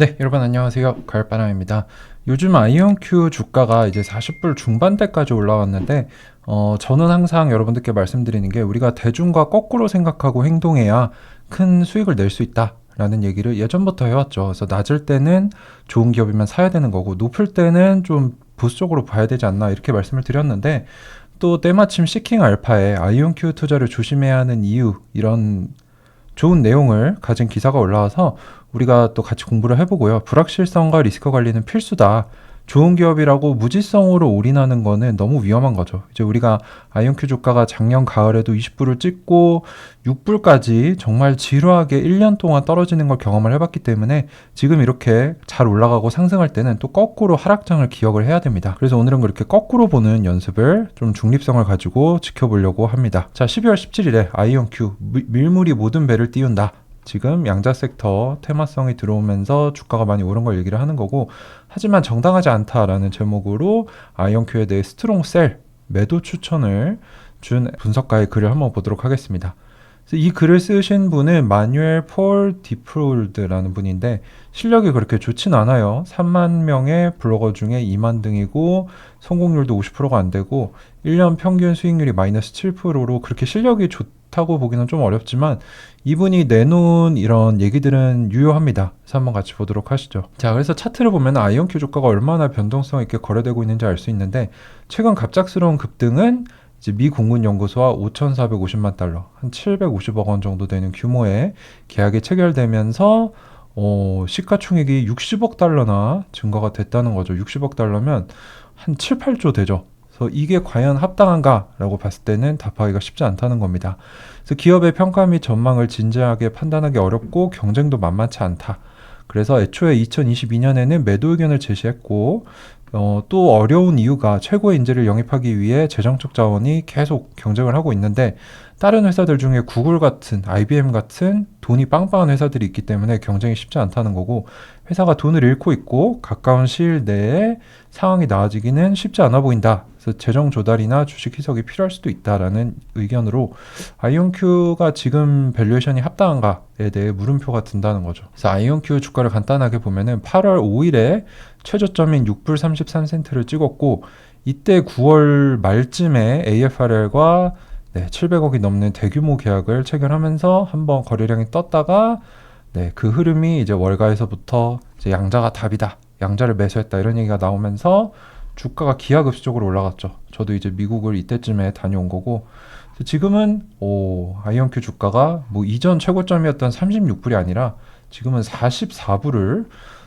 네, 여러분 안녕하세요. 가을바람입니다. 요즘 아이온큐 주가가 이제 40불 중반대까지 올라왔는데, 저는 항상 여러분들께 말씀드리는 게 우리가 대중과 거꾸로 생각하고 행동해야 큰 수익을 낼 수 있다. 라는 얘기를 예전부터 해왔죠. 그래서 낮을 때는 좋은 기업이면 사야 되는 거고, 높을 때는 좀 보수적으로 봐야 되지 않나 이렇게 말씀을 드렸는데, 또 때마침 시킹 알파에 아이온큐 투자를 조심해야 하는 이유, 이런 좋은 내용을 가진 기사가 올라와서 우리가 또 같이 공부를 해보고요. 불확실성과 리스크 관리는 필수다. 좋은 기업이라고 무지성으로 올인하는 거는 너무 위험한 거죠. 이제 우리가 아이온큐 주가가 작년 가을에도 20불을 찍고 6불까지 정말 지루하게 1년 동안 떨어지는 걸 경험을 해봤기 때문에 지금 이렇게 잘 올라가고 상승할 때는 또 거꾸로 하락장을 기억을 해야 됩니다. 그래서 오늘은 그렇게 거꾸로 보는 연습을 좀 중립성을 가지고 지켜보려고 합니다. 자, 12월 17일에 아이온큐 밀물이 모든 배를 띄운다. 지금 양자 섹터 테마성이 들어오면서 주가가 많이 오른 걸 얘기를 하는 거고, 하지만 정당하지 않다라는 제목으로 아이온큐에 대해 스트롱 셀 매도 추천을 준 분석가의 글을 한번 보도록 하겠습니다. 그래서 이 글을 쓰신 분은 마뉴엘 폴 디프롤드라는 분인데 실력이 그렇게 좋진 않아요. 3만 명의 블로거 중에 2만 등이고 성공률도 50%가 안 되고 1년 평균 수익률이 마이너스 7%로 그렇게 실력이 좋다고 보기는 좀 어렵지만 이분이 내놓은 이런 얘기들은 유효합니다. 그래서 한번 같이 보도록 하시죠. 자, 그래서 차트를 보면 아이온큐 주가가 얼마나 변동성 있게 거래되고 있는지 알 수 있는데, 최근 갑작스러운 급등은 이제 미 공군 연구소와 5,450만 달러, 한 750억 원 정도 되는 규모의 계약이 체결되면서 시가총액이 60억 달러나 증가가 됐다는 거죠. 60억 달러면 한 7, 8조 되죠. 그래서 이게 과연 합당한가라고 봤을 때는 답하기가 쉽지 않다는 겁니다. 그래서 기업의 평가 및 전망을 진지하게 판단하기 어렵고 경쟁도 만만치 않다. 그래서 애초에 2022년에는 매도 의견을 제시했고, 또 어려운 이유가 최고의 인재를 영입하기 위해 재정적 자원이 계속 경쟁을 하고 있는데, 다른 회사들 중에 구글 같은, IBM 같은 돈이 빵빵한 회사들이 있기 때문에 경쟁이 쉽지 않다는 거고, 회사가 돈을 잃고 있고 가까운 시일 내에 상황이 나아지기는 쉽지 않아 보인다. 그래서 재정 조달이나 주식 희석이 필요할 수도 있다라는 의견으로 아이온큐가 지금 밸류에이션이 합당한가에 대해 물음표가 든다는 거죠. 그래서 아이온큐 주가를 간단하게 보면은 8월 5일에 최저점인 6불 33센트를 찍었고, 이때 9월 말쯤에 AFRL과 700억이 넘는 대규모 계약을 체결하면서 한번 거래량이 떴다가, 그 흐름이 이제 월가에서부터 이제 양자가 답이다, 양자를 매수했다 이런 얘기가 나오면서 주가가 기하급수적으로 올라갔죠. 저도 이제 미국을 이때쯤에 다녀온 거고, 지금은 아이온큐 주가가 뭐 이전 최고점이었던 36불이 아니라 지금은 44불을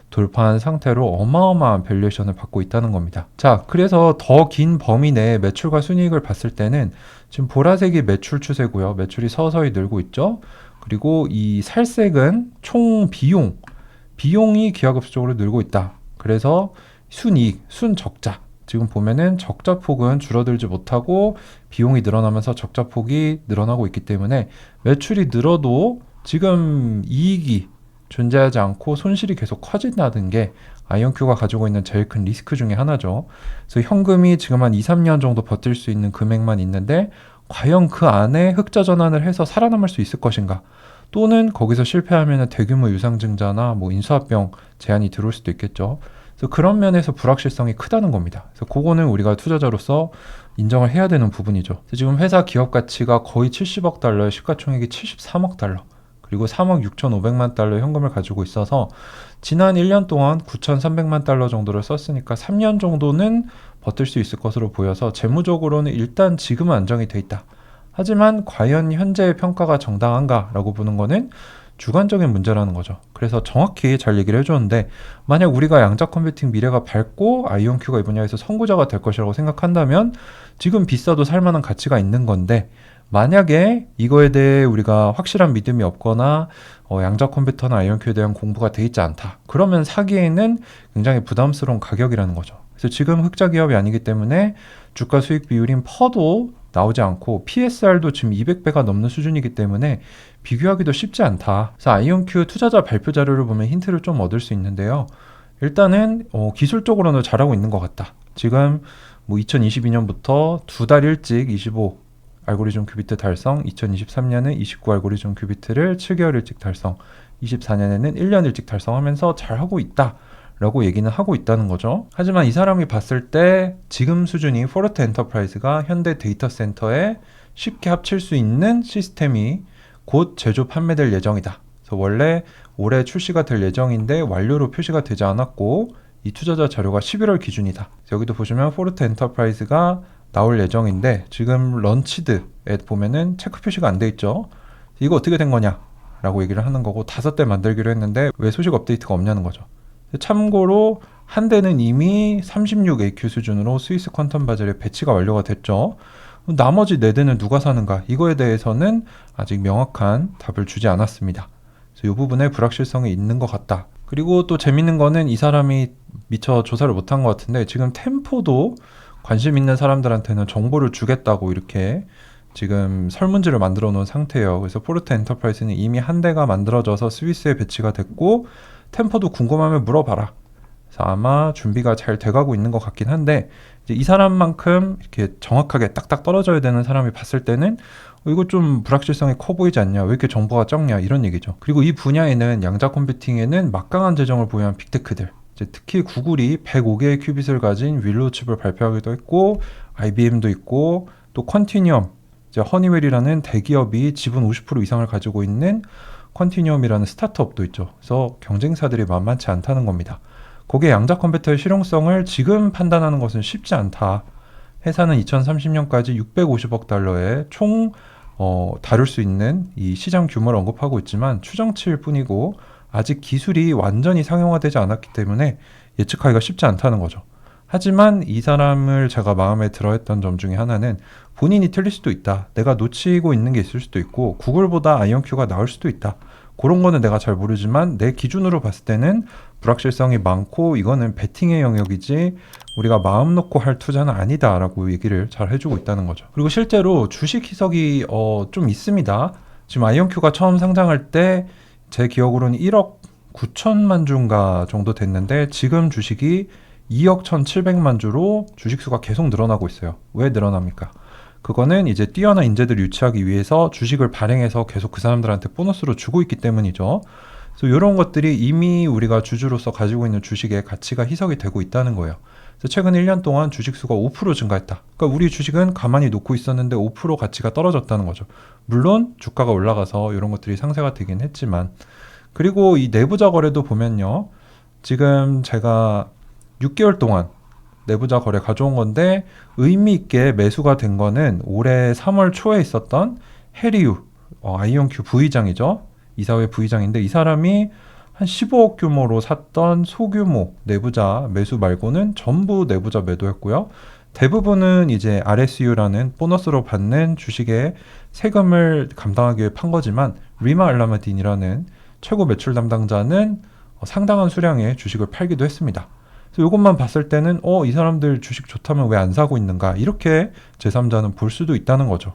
돌파한 상태로 어마어마한 밸류에이션을 받고 있다는 겁니다. 자, 그래서 더 긴 범위 내에 매출과 순이익을 봤을 때는 지금 보라색이 매출 추세고요. 매출이 서서히 늘고 있죠. 그리고 이 살색은 총 비용이 기하급수적으로 늘고 있다. 그래서 순이익, 순적자. 지금 보면은 적자 폭은 줄어들지 못하고 비용이 늘어나면서 적자 폭이 늘어나고 있기 때문에 매출이 늘어도 지금 이익이 존재하지 않고 손실이 계속 커진다는 게 아이온큐가 가지고 있는 제일 큰 리스크 중에 하나죠. 그래서 현금이 지금 한 2, 3년 정도 버틸 수 있는 금액만 있는데 과연 그 안에 흑자 전환을 해서 살아남을 수 있을 것인가? 또는 거기서 실패하면 대규모 유상증자나 뭐 인수합병 제한이 들어올 수도 있겠죠. 그래서 그런 면에서 불확실성이 크다는 겁니다. 그래서 그거는 우리가 투자자로서 인정을 해야 되는 부분이죠. 그래서 지금 회사 기업 가치가 거의 70억 달러에 시가총액이 73억 달러. 그리고 3억 6,500만 달러 현금을 가지고 있어서 지난 1년 동안 9,300만 달러 정도를 썼으니까 3년 정도는 버틸 수 있을 것으로 보여서 재무적으로는 일단 지금은 안정이 돼 있다. 하지만 과연 현재의 평가가 정당한가라고 보는 거는 주관적인 문제라는 거죠. 그래서 정확히 잘 얘기를 해줬는데, 만약 우리가 양자 컴퓨팅 미래가 밝고 아이온큐가 이 분야에서 선구자가 될 것이라고 생각한다면 지금 비싸도 살만한 가치가 있는 건데, 만약에 이거에 대해 우리가 확실한 믿음이 없거나 양자 컴퓨터나 아이온큐에 대한 공부가 돼 있지 않다. 그러면 사기에는 굉장히 부담스러운 가격이라는 거죠. 그래서 지금 흑자 기업이 아니기 때문에 주가 수익 비율인 퍼도 나오지 않고 PSR도 지금 200배가 넘는 수준이기 때문에 비교하기도 쉽지 않다. 그래서 아이온큐 투자자 발표 자료를 보면 힌트를 좀 얻을 수 있는데요. 일단은 기술적으로는 잘하고 있는 것 같다. 지금 뭐 2022년부터 두 달 일찍 25 알고리즘 큐비트 달성, 2023년은 29 알고리즘 큐비트를 7개월 일찍 달성, 24년에는 1년 일찍 달성하면서 잘하고 있다 라고 얘기는 하고 있다는 거죠. 하지만 이 사람이 봤을 때 지금 수준이 포르테 엔터프라이즈가 현대 데이터 센터에 쉽게 합칠 수 있는 시스템이 곧 제조 판매될 예정이다. 그래서 원래 올해 출시가 될 예정인데 완료로 표시가 되지 않았고 이 투자자 자료가 11월 기준이다. 여기도 보시면 포르테 엔터프라이즈가 나올 예정인데 지금 런치드에 보면은 체크 표시가 안 돼 있죠. 이거 어떻게 된 거냐 라고 얘기를 하는 거고 5대 만들기로 했는데 왜 소식 업데이트가 없냐는 거죠. 참고로 한 대는 이미 36AQ 수준으로 스위스 퀀텀 바젤에 배치가 완료가 됐죠. 나머지 4대는 누가 사는가? 이거에 대해서는 아직 명확한 답을 주지 않았습니다. 그래서 이 부분에 불확실성이 있는 것 같다. 그리고 또 재밌는 거는 이 사람이 미처 조사를 못한 것 같은데 지금 템포도 관심 있는 사람들한테는 정보를 주겠다고 이렇게 지금 설문지를 만들어 놓은 상태예요. 그래서 포르테 엔터프라이즈는 이미 한 대가 만들어져서 스위스에 배치가 됐고 템포도 궁금하면 물어봐라. 그래서 아마 준비가 잘 돼가고 있는 것 같긴 한데 이제 이 사람만큼 이렇게 정확하게 딱딱 떨어져야 되는 사람이 봤을 때는 이거 좀 불확실성이 커 보이지 않냐, 왜 이렇게 정보가 적냐 이런 얘기죠. 그리고 이 분야에는 양자 컴퓨팅에는 막강한 재정을 보유한 빅테크들, 이제 특히 구글이 105개의 큐빗을 가진 윌로우 칩을 발표하기도 했고 IBM도 있고 또 컨티뉴엄, 이제 허니웰이라는 대기업이 지분 50% 이상을 가지고 있는 컨티뉴엄이라는 스타트업도 있죠. 그래서 경쟁사들이 만만치 않다는 겁니다. 거기에 양자 컴퓨터의 실용성을 지금 판단하는 것은 쉽지 않다. 회사는 2030년까지 650억 달러의 총 다룰 수 있는 이 시장 규모를 언급하고 있지만 추정치일 뿐이고 아직 기술이 완전히 상용화되지 않았기 때문에 예측하기가 쉽지 않다는 거죠. 하지만 이 사람을 제가 마음에 들어했던 점 중에 하나는 본인이 틀릴 수도 있다. 내가 놓치고 있는 게 있을 수도 있고 구글보다 아이온큐가 나을 수도 있다. 그런 거는 내가 잘 모르지만 내 기준으로 봤을 때는 불확실성이 많고 이거는 베팅의 영역이지 우리가 마음 놓고 할 투자는 아니다라고 얘기를 잘 해주고 있다는 거죠. 그리고 실제로 주식 희석이 좀 있습니다. 지금 아이온큐가 처음 상장할 때 제 기억으로는 1억 9천만 주인가 정도 됐는데 지금 주식이 2억 1,700만 주로 주식수가 계속 늘어나고 있어요. 왜 늘어납니까? 그거는 이제 뛰어난 인재들을 유치하기 위해서 주식을 발행해서 계속 그 사람들한테 보너스로 주고 있기 때문이죠. 그래서 이런 것들이 이미 우리가 주주로서 가지고 있는 주식의 가치가 희석이 되고 있다는 거예요. 그래서 최근 1년 동안 주식수가 5% 증가했다. 그러니까 우리 주식은 가만히 놓고 있었는데 5% 가치가 떨어졌다는 거죠. 물론 주가가 올라가서 이런 것들이 상쇄가 되긴 했지만, 그리고 이 내부자 거래도 보면요. 지금 제가 6개월 동안 내부자 거래 가져온 건데 의미 있게 매수가 된 거는 올해 3월 초에 있었던 해리유 아이온큐 부의장이죠. 이사회 부의장인데 이 사람이 한 15억 규모로 샀던 소규모 내부자 매수 말고는 전부 내부자 매도였고요. 대부분은 이제 RSU라는 보너스로 받는 주식의 세금을 감당하기 위해 판 거지만 리마 알라마딘이라는 최고 매출 담당자는 상당한 수량의 주식을 팔기도 했습니다. 그래서 이것만 봤을 때는 이 사람들 주식 좋다면 왜 안 사고 있는가 이렇게 제3자는 볼 수도 있다는 거죠.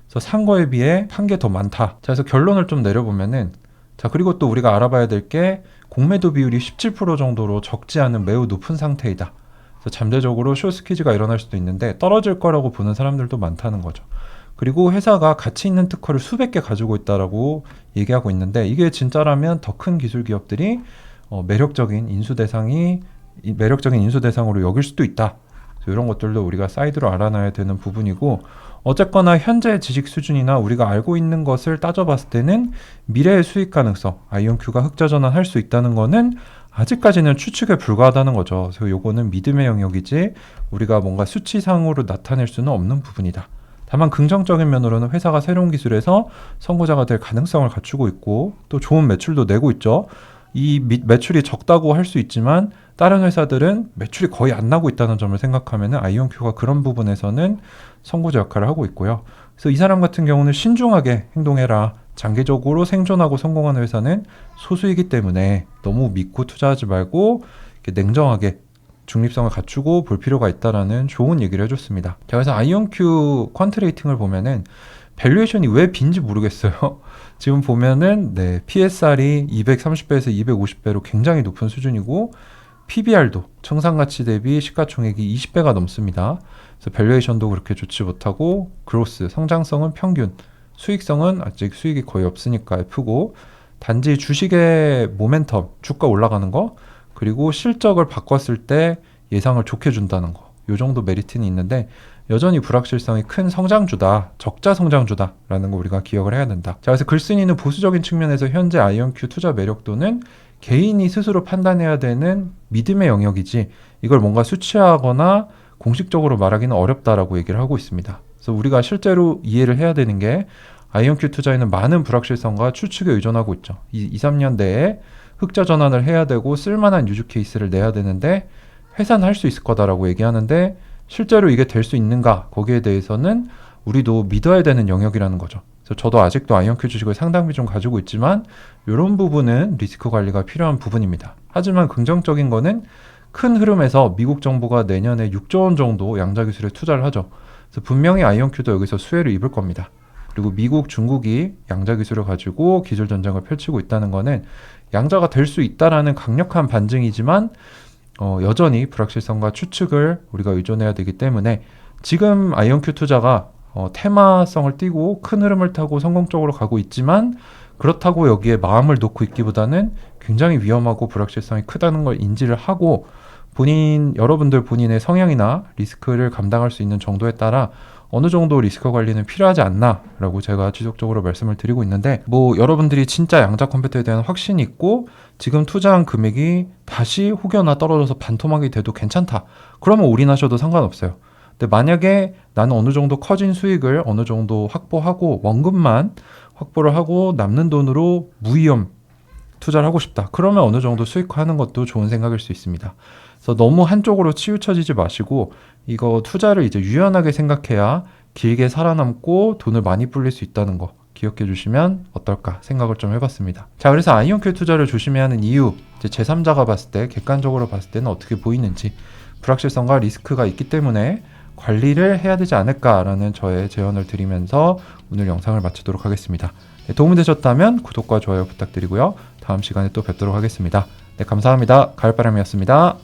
그래서 산 거에 비해 판 게 더 많다. 자, 그래서 결론을 좀 내려보면은 자, 그리고 또 우리가 알아봐야 될 게 공매도 비율이 17% 정도로 적지 않은 매우 높은 상태이다. 그래서 잠재적으로 숏스퀴즈가 일어날 수도 있는데 떨어질 거라고 보는 사람들도 많다는 거죠. 그리고 회사가 가치 있는 특허를 수백 개 가지고 있다라고 얘기하고 있는데 이게 진짜라면 더 큰 기술 기업들이 매력적인 인수 대상으로 여길 수도 있다. 이런 것들도 우리가 사이드로 알아놔야 되는 부분이고 어쨌거나 현재 지식 수준이나 우리가 알고 있는 것을 따져봤을 때는 미래의 수익 가능성, 아이온큐가 흑자 전환할 수 있다는 거는 아직까지는 추측에 불과하다는 거죠. 그래서 요거는 믿음의 영역이지 우리가 뭔가 수치상으로 나타낼 수는 없는 부분이다. 다만 긍정적인 면으로는 회사가 새로운 기술에서 선구자가 될 가능성을 갖추고 있고 또 좋은 매출도 내고 있죠. 이 매출이 적다고 할 수 있지만 다른 회사들은 매출이 거의 안 나고 있다는 점을 생각하면 아이온큐가 그런 부분에서는 선구자 역할을 하고 있고요. 그래서 이 사람 같은 경우는 신중하게 행동해라. 장기적으로 생존하고 성공하는 회사는 소수이기 때문에 너무 믿고 투자하지 말고 이렇게 냉정하게 중립성을 갖추고 볼 필요가 있다라는 좋은 얘기를 해줬습니다. 자, 그래서 아이온큐 퀀트레이팅을 보면은 밸류에이션이 왜 빈지 모르겠어요. 지금 보면은 PSR이 230배에서 250배로 굉장히 높은 수준이고 PBR도 청산가치 대비 시가총액이 20배가 넘습니다. 그래서 밸류에이션도 그렇게 좋지 못하고 그로스 성장성은 평균, 수익성은 아직 수익이 거의 없으니까 F고 단지 주식의 모멘텀, 주가 올라가는 거, 그리고 실적을 바꿨을 때 예상을 좋게 준다는 거. 요 정도 메리트는 있는데 여전히 불확실성이 큰 성장주다, 적자 성장주다라는 거 우리가 기억을 해야 된다. 자, 그래서 글쓴이는 보수적인 측면에서 현재 아이온큐 투자 매력도는 개인이 스스로 판단해야 되는 믿음의 영역이지 이걸 뭔가 수치화하거나 공식적으로 말하기는 어렵다라고 얘기를 하고 있습니다. 그래서 우리가 실제로 이해를 해야 되는 게 아이온큐 투자에는 많은 불확실성과 추측에 의존하고 있죠. 2-3년 내에 흑자 전환을 해야 되고 쓸만한 유즈 케이스를 내야 되는데 회산할 수 있을 거다라고 얘기하는데 실제로 이게 될 수 있는가? 거기에 대해서는 우리도 믿어야 되는 영역이라는 거죠. 그래서 저도 아직도 아이온큐 주식을 상당 비중 가지고 있지만 이런 부분은 리스크 관리가 필요한 부분입니다. 하지만 긍정적인 거는 큰 흐름에서 미국 정부가 내년에 6조 원 정도 양자 기술에 투자를 하죠. 그래서 분명히 아이온큐도 여기서 수혜를 입을 겁니다. 그리고 미국, 중국이 양자 기술을 가지고 기술 전쟁을 펼치고 있다는 거는 양자가 될 수 있다라는 강력한 반증이지만 여전히 불확실성과 추측을 우리가 의존해야 되기 때문에 지금 아이온큐 투자가 테마성을 띠고 큰 흐름을 타고 성공적으로 가고 있지만 그렇다고 여기에 마음을 놓고 있기보다는 굉장히 위험하고 불확실성이 크다는 걸 인지를 하고 여러분들 본인의 성향이나 리스크를 감당할 수 있는 정도에 따라 어느 정도 리스크 관리는 필요하지 않나 라고 제가 지속적으로 말씀을 드리고 있는데 여러분들이 진짜 양자 컴퓨터에 대한 확신이 있고 지금 투자한 금액이 다시 혹여나 떨어져서 반토막이 돼도 괜찮다. 그러면 올인하셔도 상관없어요. 근데 만약에 나는 어느 정도 커진 수익을 어느 정도 확보하고 원금만 확보를 하고 남는 돈으로 무위험 투자를 하고 싶다. 그러면 어느 정도 수익화하는 것도 좋은 생각일 수 있습니다. 그래서 너무 한쪽으로 치우쳐지지 마시고 이거 투자를 이제 유연하게 생각해야 길게 살아남고 돈을 많이 불릴 수 있다는 거 기억해 주시면 어떨까 생각을 좀 해봤습니다. 자, 그래서 아이온큐 투자를 조심해야 하는 이유, 이제 제3자가 봤을 때 객관적으로 봤을 때는 어떻게 보이는지 불확실성과 리스크가 있기 때문에 관리를 해야 되지 않을까라는 저의 제언을 드리면서 오늘 영상을 마치도록 하겠습니다. 네, 도움이 되셨다면 구독과 좋아요 부탁드리고요. 다음 시간에 또 뵙도록 하겠습니다. 네, 감사합니다. 가을바람이었습니다.